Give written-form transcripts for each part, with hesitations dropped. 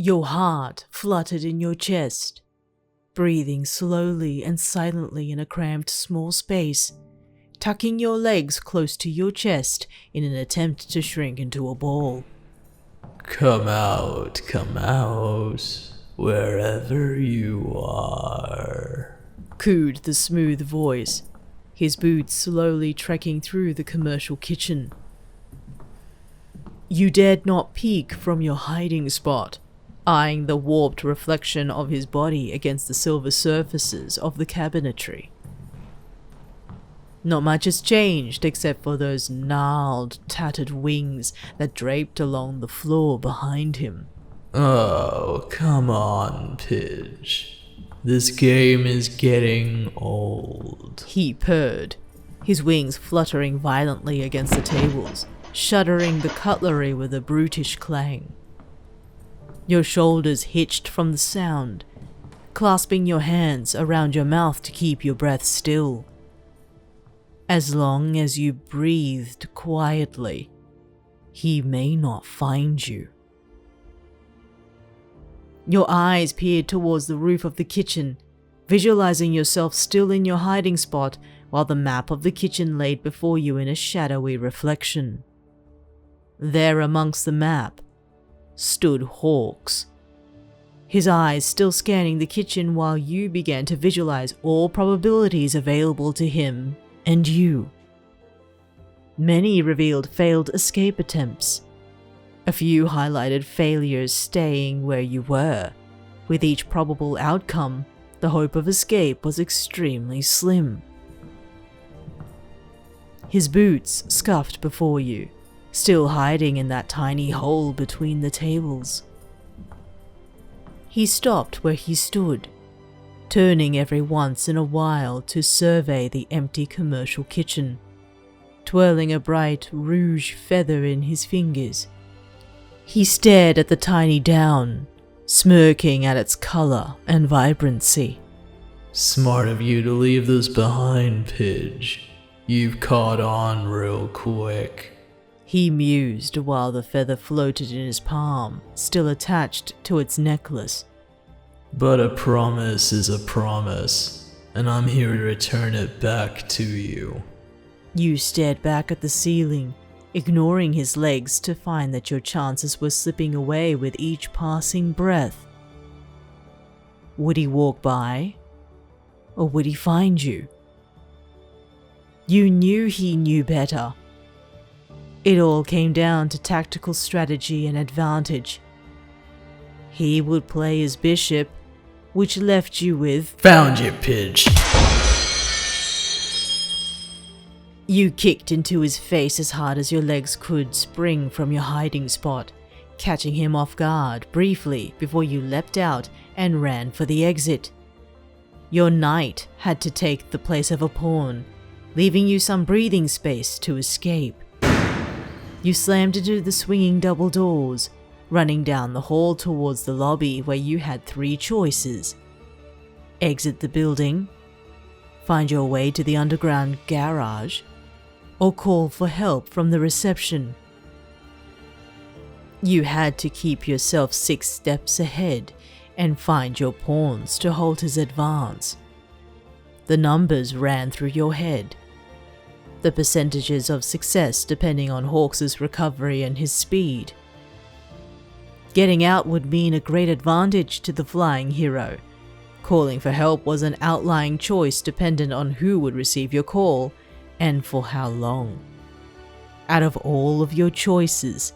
Your heart fluttered in your chest, breathing slowly and silently in a cramped small space, tucking your legs close to your chest in an attempt to shrink into a ball. Come out, wherever you are, cooed the smooth voice, his boots slowly trekking through the commercial kitchen. You dared not peek from your hiding spot, eyeing the warped reflection of his body against the silver surfaces of the cabinetry. Not much has changed except for those gnarled, tattered wings that draped along the floor behind him. Oh, come on, Pidge. This game is getting old, he purred, his wings fluttering violently against the tables, shuddering the cutlery with a brutish clang. Your shoulders hitched from the sound, clasping your hands around your mouth to keep your breath still. As long as you breathed quietly, he may not find you. Your eyes peered towards the roof of the kitchen, visualizing yourself still in your hiding spot while the map of the kitchen laid before you in a shadowy reflection. There amongst the map stood Hawks, his eyes still scanning the kitchen while you began to visualize all probabilities available to him and you. Many revealed failed escape attempts. A few highlighted failures staying where you were. With each probable outcome, the hope of escape was extremely slim. His boots scuffed before you, still hiding in that tiny hole between the tables. He stopped where he stood, turning every once in a while to survey the empty commercial kitchen, twirling a bright rouge feather in his fingers. He stared at the tiny down, smirking at its color and vibrancy. Smart of you to leave this behind, Pidge. You've caught on real quick, he mused while the feather floated in his palm, still attached to its necklace. But a promise is a promise, and I'm here to return it back to you. You stared back at the ceiling, ignoring his legs to find that your chances were slipping away with each passing breath. Would he walk by? Or would he find you? You knew he knew better. It all came down to tactical strategy and advantage. He would play his bishop, which left you with "Found you, Pidge." You kicked into his face as hard as your legs could spring from your hiding spot, catching him off guard briefly before you leapt out and ran for the exit. Your knight had to take the place of a pawn, leaving you some breathing space to escape. You slammed into the swinging double doors, running down the hall towards the lobby where you had 3 choices. Exit the building, find your way to the underground garage, or call for help from the reception. You had to keep yourself 6 steps ahead and find your pawns to halt his advance. The numbers ran through your head, the percentages of success depending on Hawks' recovery and his speed. Getting out would mean a great advantage to the flying hero. Calling for help was an outlying choice dependent on who would receive your call and for how long. Out of all of your choices,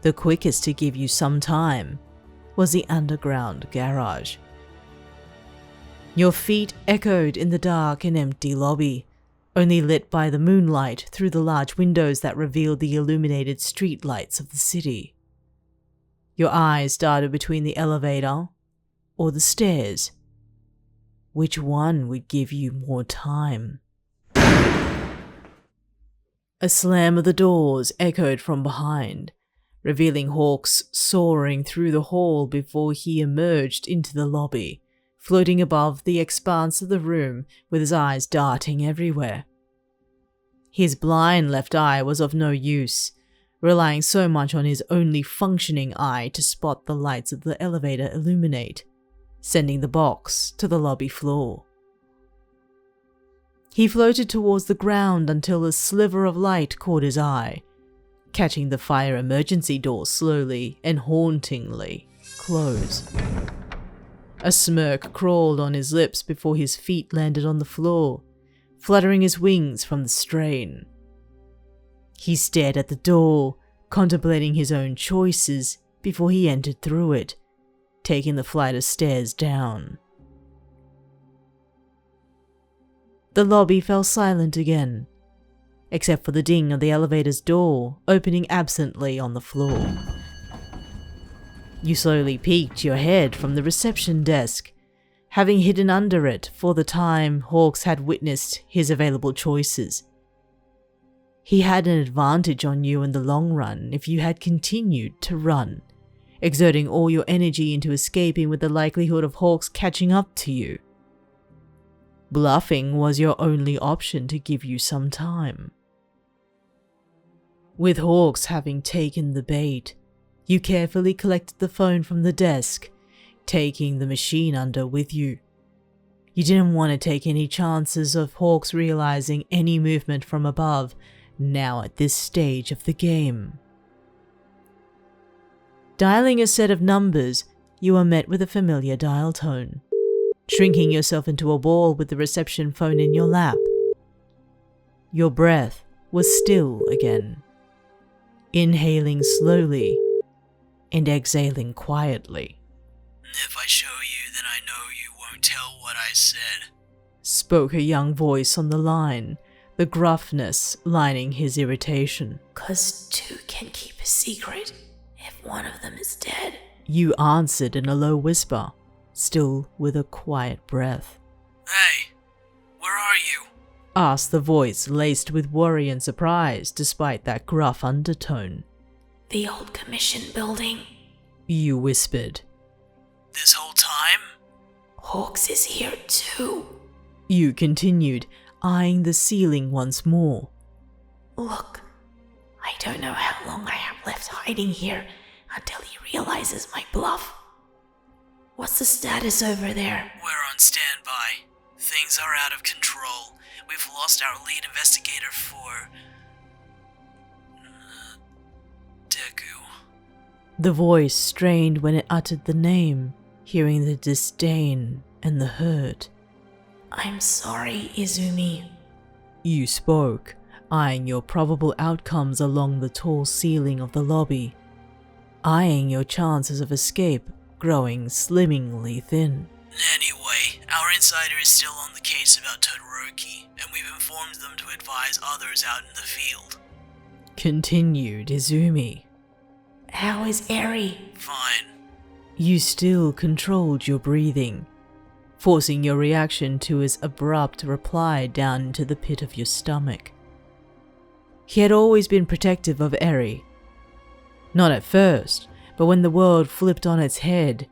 the quickest to give you some time was the underground garage. Your feet echoed in the dark and empty lobby, only lit by the moonlight through the large windows that revealed the illuminated street lights of the city. Your eyes darted between the elevator or the stairs. Which one would give you more time? A slam of the doors echoed from behind, revealing Hawks soaring through the hall before he emerged into the lobby, floating above the expanse of the room with his eyes darting everywhere. His blind left eye was of no use, relying so much on his only functioning eye to spot the lights of the elevator illuminate, sending the box to the lobby floor. He floated towards the ground until a sliver of light caught his eye, catching the fire emergency door slowly and hauntingly close. A smirk crawled on his lips before his feet landed on the floor, fluttering his wings from the strain. He stared at the door, contemplating his own choices before he entered through it, taking the flight of stairs down. The lobby fell silent again, except for the ding of the elevator's door opening absently on the floor. You slowly peeked your head from the reception desk, having hidden under it for the time Hawks had witnessed his available choices. He had an advantage on you in the long run if you had continued to run, exerting all your energy into escaping with the likelihood of Hawks catching up to you. Bluffing was your only option to give you some time. With Hawks having taken the bait, you carefully collected the phone from the desk, taking the machine under with you. You didn't want to take any chances of Hawks realizing any movement from above now at this stage of the game. Dialing a set of numbers, you were met with a familiar dial tone. Shrinking yourself into a ball with the reception phone in your lap. Your breath was still again, inhaling slowly and exhaling quietly. If I show you, then I know you won't tell what I said, spoke a young voice on the line, the gruffness lining his irritation. 'Cause two can keep a secret if one of them is dead, you answered in a low whisper, still with a quiet breath. Hey, where are you? Asked the voice laced with worry and surprise despite that gruff undertone. The old commission building, you whispered. This whole time? Hawks is here too. You continued, eyeing the ceiling once more. Look, I don't know how long I have left hiding here until he realizes my bluff. What's the status over there? We're on standby. Things are out of control. We've lost our lead investigator for... Deku. The voice strained when it uttered the name, hearing the disdain and the hurt. I'm sorry, Izumi. You spoke, eyeing your probable outcomes along the tall ceiling of the lobby, eyeing your chances of escape growing slimmingly thin. Anyway, our insider is still on the case about Todoroki, and we've informed them to advise others out in the field. Continued Izumi. How is Eri? Fine. You still controlled your breathing, forcing your reaction to his abrupt reply down into the pit of your stomach. He had always been protective of Eri. Not at first, but when the world flipped on its head,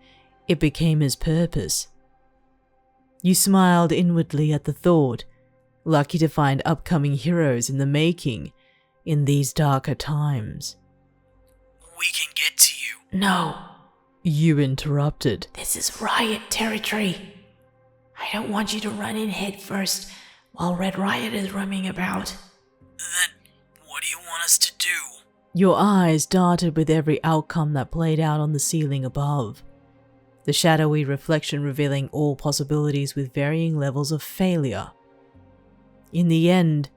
it became his purpose. You smiled inwardly at the thought, lucky to find upcoming heroes in the making in these darker times. We can get to you. No. You interrupted. This is riot territory. I don't want you to run in head first while Red Riot is roaming about. Then, what do you want us to do? Your eyes darted with every outcome that played out on the ceiling above, the shadowy reflection revealing all possibilities with varying levels of failure. In the end,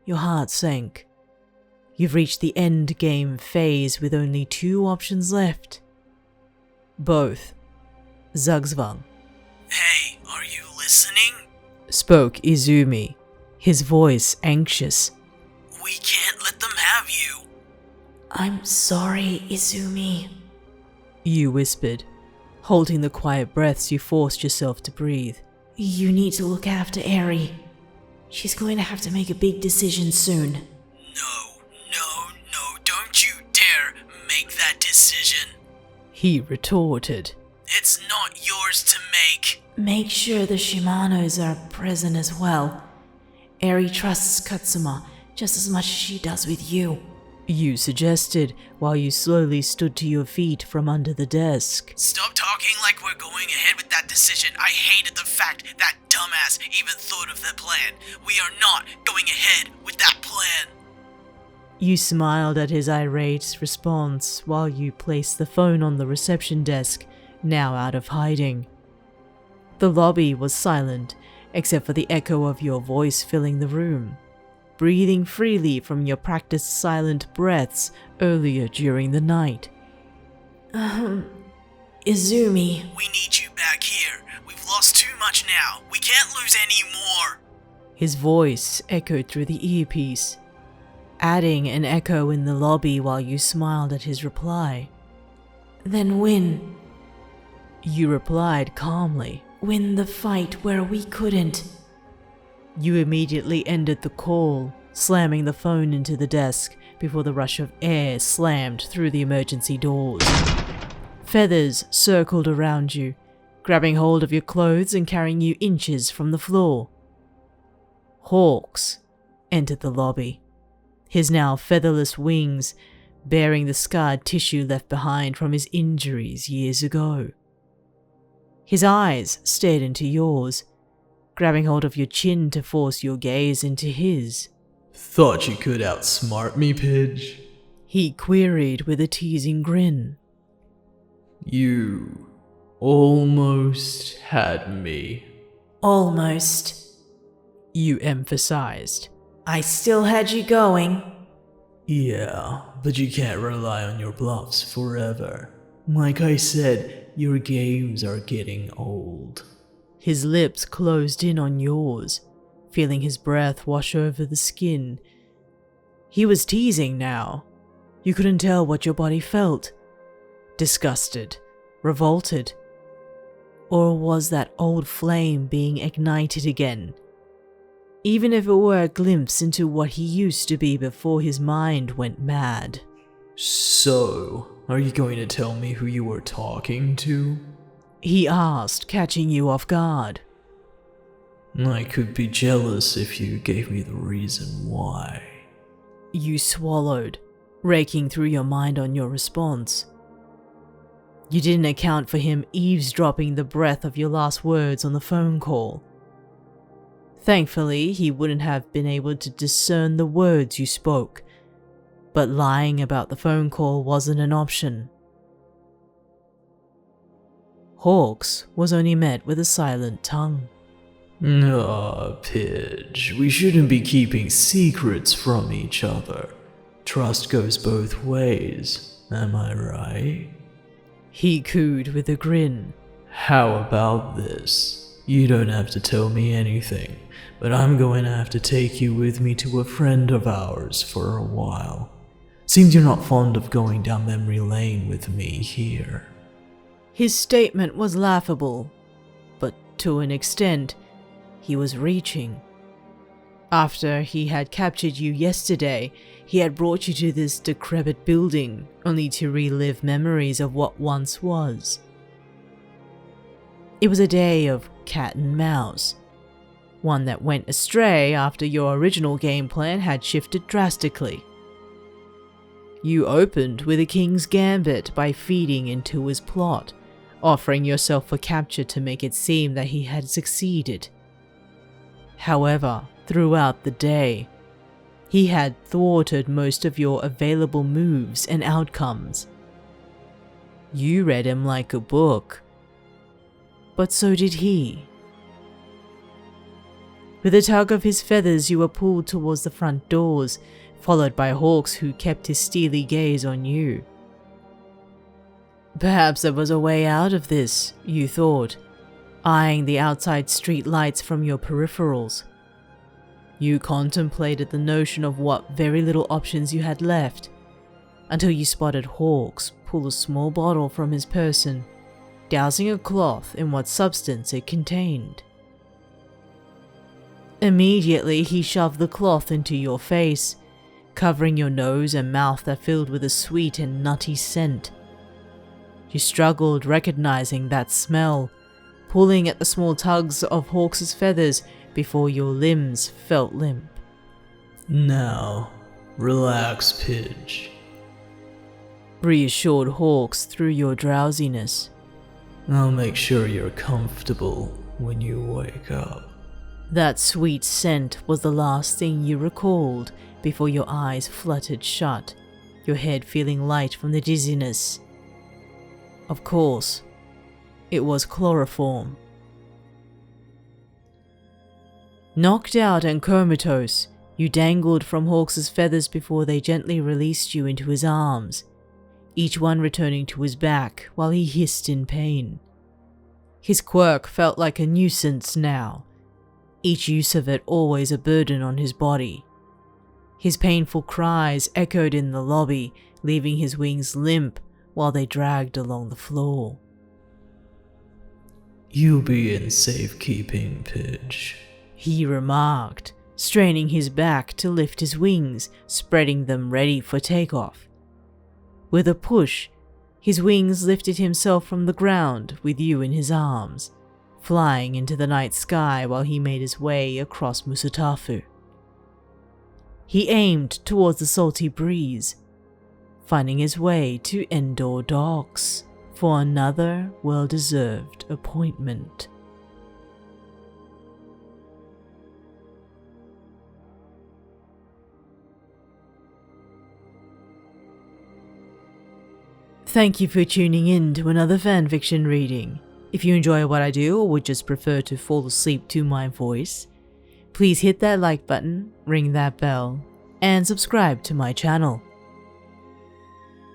your heart sank. You've reached the end game phase with only two options left. Both. Zugzwang. Hey, are you listening? Spoke Izumi, his voice anxious. We can't let them have you. I'm sorry, Izumi. You whispered, holding the quiet breaths you forced yourself to breathe. You need to look after Eri. She's going to have to make a big decision soon. No, don't you dare make that decision. He retorted. It's not yours to make. Make sure the Shimanos are present as well. Eri trusts Katsuma just as much as she does with you. You suggested while you slowly stood to your feet from under the desk. Stop talking like we're going ahead with that decision. I hated the fact that dumbass even thought of the plan. We are not going ahead with that plan. You smiled at his irate response while you placed the phone on the reception desk, now out of hiding. The lobby was silent, except for the echo of your voice filling the room, breathing freely from your practiced silent breaths earlier during the night. Izumi. We need you back here. We've lost too much now. We can't lose any more. His voice echoed through the earpiece, adding an echo in the lobby while you smiled at his reply. Then win. You replied calmly. Win the fight where we couldn't. You immediately ended the call, slamming the phone into the desk before the rush of air slammed through the emergency doors. Feathers circled around you, grabbing hold of your clothes and carrying you inches from the floor. Hawks entered the lobby, his now featherless wings bearing the scarred tissue left behind from his injuries years ago. His eyes stared into yours, grabbing hold of your chin to force your gaze into his. Thought you could outsmart me, Pidge? He queried with a teasing grin. You almost had me. Almost. You emphasized. I still had you going. Yeah, but you can't rely on your bluffs forever. Like I said, your games are getting old. His lips closed in on yours, feeling his breath wash over the skin. He was teasing now. You couldn't tell what your body felt. Disgusted, revolted, or was that old flame being ignited again? Even if it were a glimpse into what he used to be before his mind went mad. So, are you going to tell me who you were talking to? He asked, catching you off guard. I could be jealous if you gave me the reason why. You swallowed, raking through your mind on your response. You didn't account for him eavesdropping the breath of your last words on the phone call. Thankfully, he wouldn't have been able to discern the words you spoke, but lying about the phone call wasn't an option. Hawks was only met with a silent tongue. Pidge, we shouldn't be keeping secrets from each other. Trust goes both ways, am I right? He cooed with a grin. How about this? You don't have to tell me anything, but I'm going to have to take you with me to a friend of ours for a while. Seems you're not fond of going down memory lane with me here. His statement was laughable, but to an extent, he was reaching. After he had captured you yesterday, he had brought you to this decrepit building, only to relive memories of what once was. It was a day of cat and mouse, one that went astray after your original game plan had shifted drastically. You opened with a king's gambit by feeding into his plot, offering yourself for capture to make it seem that he had succeeded. However, throughout the day, he had thwarted most of your available moves and outcomes. You read him like a book, but so did he. With a tug of his feathers, you were pulled towards the front doors, followed by Hawks who kept his steely gaze on you. Perhaps there was a way out of this, you thought, eyeing the outside street lights from your peripherals. You contemplated the notion of what very little options you had left, until you spotted Hawks pull a small bottle from his person, dousing a cloth in what substance it contained. Immediately he shoved the cloth into your face, covering your nose and mouth that filled with a sweet and nutty scent. You struggled recognizing that smell, pulling at the small tugs of Hawks's feathers before your limbs felt limp. Now, Relax, Pidge. Reassured Hawks through your drowsiness. I'll make sure you're comfortable when you wake up. That sweet scent was the last thing you recalled before your eyes fluttered shut, your head feeling light from the dizziness. Of course, it was chloroform. Knocked out and comatose, you dangled from Hawks's feathers before they gently released you into his arms, each one returning to his back while he hissed in pain. His quirk felt like a nuisance now, each use of it always a burden on his body. His painful cries echoed in the lobby, leaving his wings limp while they dragged along the floor. You'll be in safekeeping, Pidge, he remarked, straining his back to lift his wings, spreading them ready for takeoff. With a push, his wings lifted himself from the ground with you in his arms, flying into the night sky while he made his way across Musatafu. He aimed towards the salty breeze, finding his way to Endor Docks for another well-deserved appointment. Thank you for tuning in to another fanfiction reading. If you enjoy what I do or would just prefer to fall asleep to my voice, please hit that like button, ring that bell, and subscribe to my channel.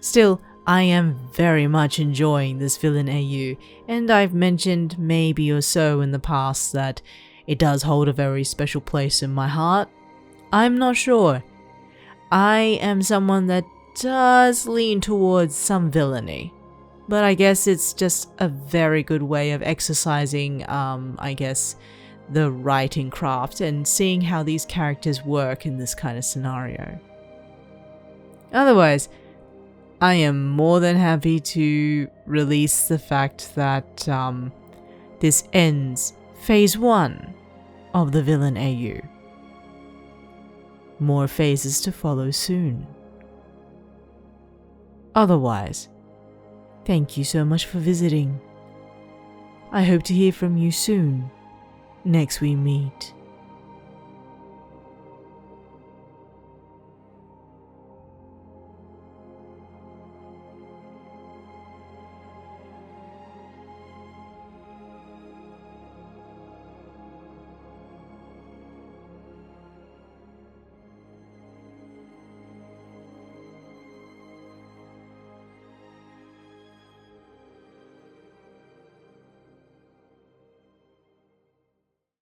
Still, I am very much enjoying this villain AU, and I've mentioned maybe or so in the past that it does hold a very special place in my heart. I'm not sure. I am someone that does lean towards some villainy, but I guess it's just a very good way of exercising, the writing craft and seeing how these characters work in this kind of scenario. Otherwise, I am more than happy to release the fact that this ends phase 1 of the villain AU. More phases to follow soon. Otherwise, thank you so much for visiting. I hope to hear from you soon, next we meet.